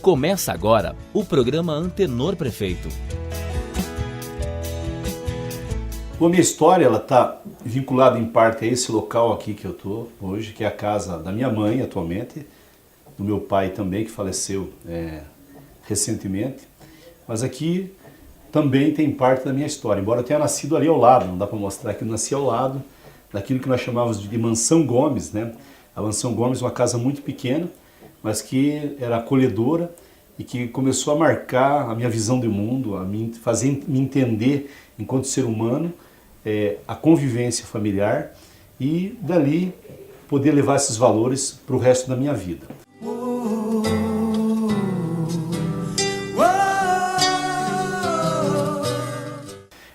Começa agora o programa Antenor Prefeito. Bom, minha história está vinculada em parte a esse local aqui que eu estou hoje, que é a casa da minha mãe atualmente, do meu pai também, que faleceu recentemente. Mas aqui também tem parte da minha história, embora eu tenha nascido ali ao lado, não dá para mostrar que eu nasci ao lado daquilo que nós chamávamos de Mansão Gomes, né? A Mansão Gomes é uma casa muito pequena, mas que era acolhedora e que começou a marcar a minha visão do mundo, a me fazer me entender enquanto ser humano, a convivência familiar e dali poder levar esses valores para o resto da minha vida.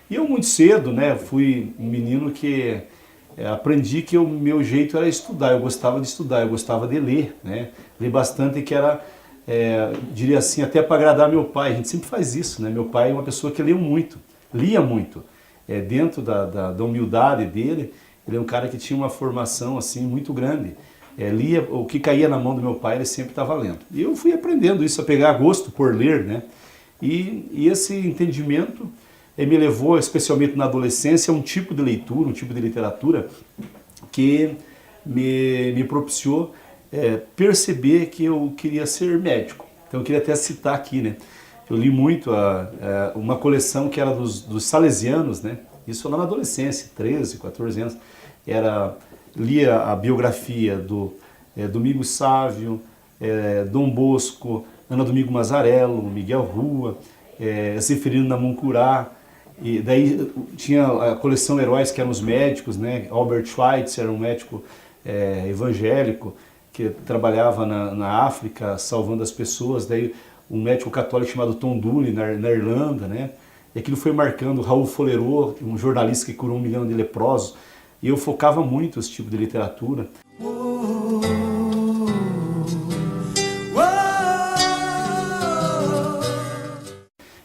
E eu muito cedo, né, fui um menino que aprendi que o meu jeito era estudar, eu gostava de estudar, eu gostava de ler, né? Li bastante, que era, diria assim, até para agradar meu pai. A gente sempre faz isso, né? Meu pai é uma pessoa que lia muito. Dentro da humildade dele, ele é um cara que tinha uma formação assim muito grande. Lia o que caía na mão do meu pai, ele sempre estava lendo. E eu fui aprendendo isso, a pegar gosto por ler, né? E esse entendimento me levou, especialmente na adolescência, a um tipo de leitura, um tipo de literatura que me propiciou perceber que eu queria ser médico. Então eu queria até citar aqui, né? Eu li muito uma coleção que era dos salesianos, né? Isso lá na adolescência, 13, 14 anos. Lia a biografia do Domingos Sávio, Dom Bosco, Ana Domingo Mazarello, Miguel Rua, Zeferino Namuncurá. E daí tinha a coleção Heróis, que eram os médicos, né? Albert Schweitzer era um médico evangélico que trabalhava na África salvando as pessoas. Daí um médico católico chamado Tom Dooley na Irlanda, né? E aquilo foi marcando Raul Folerot, um jornalista que curou 1 milhão de leprosos. E eu focava muito esse tipo de literatura.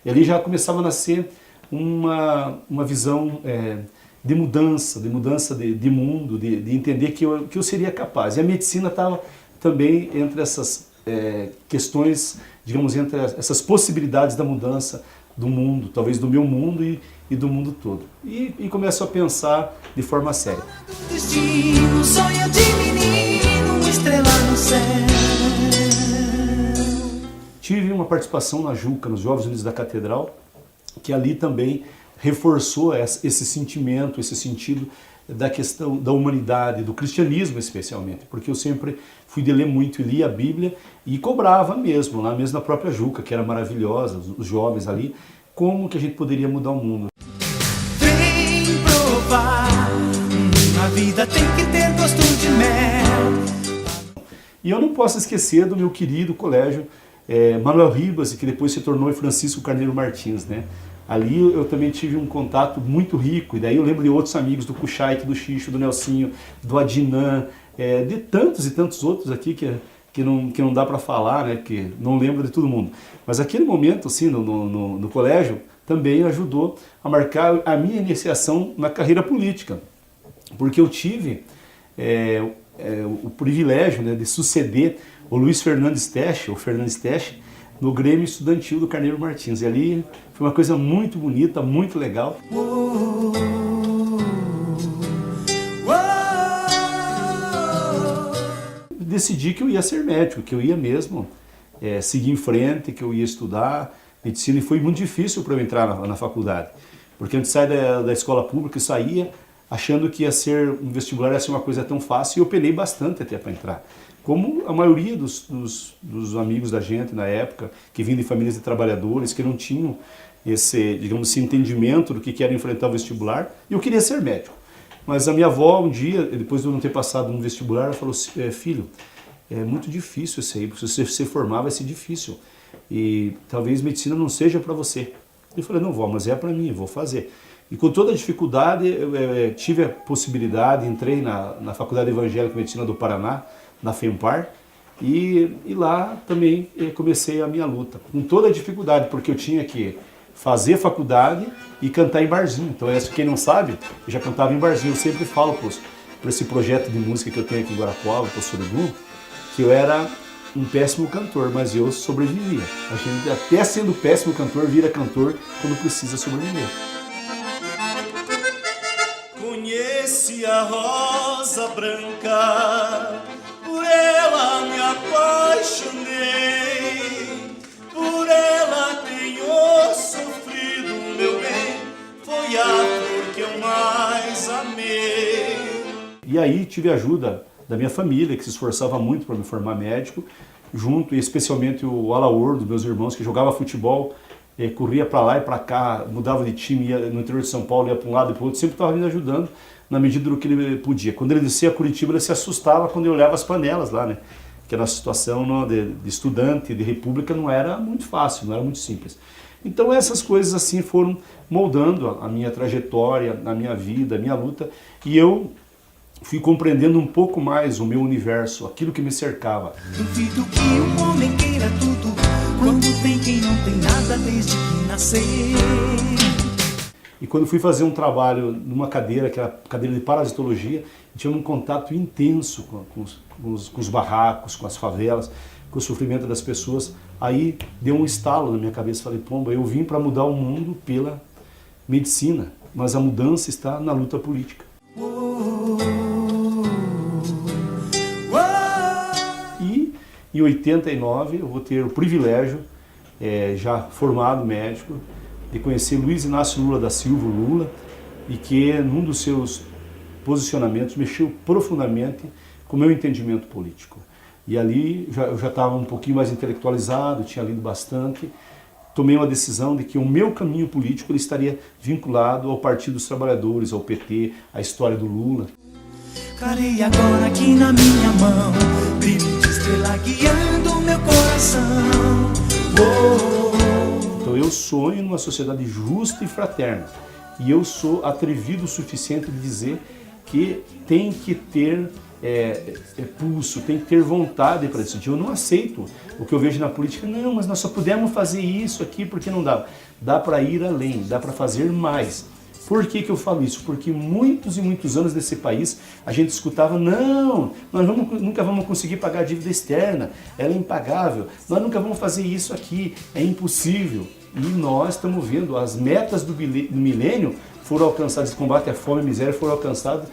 E ali já começava a nascer uma visão de mudança de mundo, de entender que eu seria capaz. E a medicina estava também entre essas questões, digamos, entre essas possibilidades da mudança do mundo, talvez do meu mundo e do mundo todo. E começo a pensar de forma séria. Destino, sonho de menino, estrela no céu. Tive uma participação na Juca, nos Jovens Unidos da Catedral, que ali também reforçou esse sentimento, esse sentido da questão da humanidade, do cristianismo especialmente, porque eu sempre fui de ler muito e lia a Bíblia e cobrava mesmo, lá mesmo na própria Juca, que era maravilhosa, os jovens ali, como que a gente poderia mudar o mundo. Vem provar, a vida tem que ter gosto de mel. E eu não posso esquecer do meu querido colégio Manuel Ribas, que depois se tornou Francisco Carneiro Martins, né? Ali eu também tive um contato muito rico, e daí eu lembro de outros amigos, do Kuchait, do Xixo, do Nelsinho, do Adnan, de tantos e tantos outros aqui que não dá para falar, né? Porque não lembro de todo mundo. Mas aquele momento, assim, no colégio, também ajudou a marcar a minha iniciação na carreira política, porque eu tive o privilégio, né, de suceder o Luiz Fernandes Teche, no Grêmio Estudantil do Carneiro Martins. E ali foi uma coisa muito bonita, muito legal. Decidi que eu ia ser médico, que eu ia mesmo seguir em frente, que eu ia estudar medicina. E foi muito difícil para eu entrar na faculdade, porque antes de sair da escola pública, eu saía achando que ia ser um vestibular, ia ser uma coisa tão fácil, e eu penei bastante até para entrar. Como a maioria dos amigos da gente na época, que vinham de famílias de trabalhadores, que não tinham esse entendimento do que era enfrentar o vestibular, e eu queria ser médico. Mas a minha avó, um dia, depois de eu não ter passado no vestibular, ela falou: filho, é muito difícil isso aí, porque se você se formar vai ser difícil, e talvez medicina não seja para você. Eu falei: não, vó, mas é para mim, eu vou fazer. E com toda a dificuldade, eu tive a possibilidade, entrei na Faculdade Evangélica de Medicina do Paraná, na FEMPAR, e lá também comecei a minha luta, com toda a dificuldade, porque eu tinha que fazer faculdade e cantar em barzinho. Então, quem não sabe, eu já cantava em barzinho. Eu sempre falo para esse projeto de música que eu tenho aqui em Guarapuava, para o Surubim, que eu era um péssimo cantor, mas eu sobrevivia. A gente, até sendo péssimo cantor, vira cantor quando precisa sobreviver. Conheci a rosa branca, por ela me apaixonei, por ela tenho sofrido, meu bem, foi a flor que eu mais amei. E aí tive a ajuda da minha família, que se esforçava muito para me formar médico, junto, e especialmente o Alaor, dos meus irmãos, que jogava futebol, corria para lá e para cá, mudava de time, ia no interior de São Paulo, ia para um lado e para o outro, sempre estava me ajudando na medida do que ele podia. Quando ele descia a Curitiba, ele se assustava quando eu olhava as panelas lá, né? Que a nossa situação de estudante, de república, não era muito fácil, não era muito simples. Então essas coisas assim foram moldando a minha trajetória, a minha vida, a minha luta, e eu fui compreendendo um pouco mais o meu universo, aquilo que me cercava. Duvido que um homem queira tudo, quando tem quem não tem nada desde que nasceu. E quando fui fazer um trabalho numa cadeira, que era a cadeira de parasitologia, tinha um contato intenso com os barracos, com as favelas, com o sofrimento das pessoas. Aí deu um estalo na minha cabeça, falei, pomba, eu vim para mudar o mundo pela medicina, mas a mudança está na luta política. E em 89 eu vou ter o privilégio, já formado médico, de conhecer Luiz Inácio Lula da Silva, Lula, e que num dos seus posicionamentos mexeu profundamente com o meu entendimento político. E ali eu já estava um pouquinho mais intelectualizado, tinha lido bastante, tomei uma decisão de que o meu caminho político ele estaria vinculado ao Partido dos Trabalhadores, ao PT, à história do Lula. Clarei agora aqui na minha mão, brilho de estrela guiando meu coração. Então eu sonho numa sociedade justa e fraterna. E eu sou atrevido o suficiente de dizer que tem que ter pulso, tem que ter vontade para decidir. Eu não aceito o que eu vejo na política, não, mas nós só pudemos fazer isso aqui porque não dá. Dá para ir além, dá para fazer mais. Por que eu falo isso? Porque muitos e muitos anos nesse país a gente escutava, não, nós nunca vamos conseguir pagar a dívida externa, ela é impagável, nós nunca vamos fazer isso aqui, é impossível. E nós estamos vendo, as metas do milênio foram alcançadas, de combate à fome e miséria foram alcançadas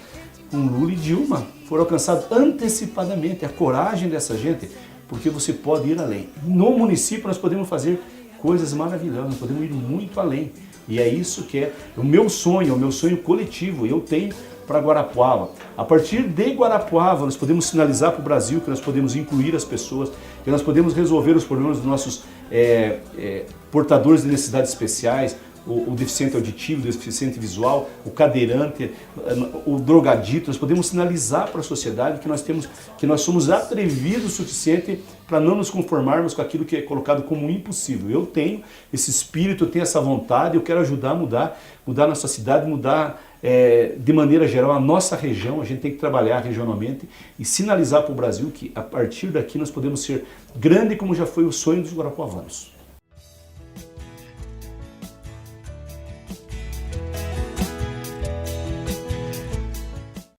com Lula e Dilma, foram alcançadas antecipadamente, a coragem dessa gente, porque você pode ir além. No município nós podemos fazer coisas maravilhosas, nós podemos ir muito além. E é isso que é o meu sonho coletivo, eu tenho para Guarapuava. A partir de Guarapuava nós podemos sinalizar para o Brasil que nós podemos incluir as pessoas, que nós podemos resolver os problemas dos nossos portadores de necessidades especiais, o deficiente auditivo, o deficiente visual, o cadeirante, o drogadito. Nós podemos sinalizar para a sociedade que nós somos atrevidos o suficiente para não nos conformarmos com aquilo que é colocado como impossível. Eu tenho esse espírito, eu tenho essa vontade, eu quero ajudar a mudar a nossa cidade, mudar de maneira geral a nossa região. A gente tem que trabalhar regionalmente e sinalizar para o Brasil que a partir daqui nós podemos ser grande como já foi o sonho dos guarapuavanos.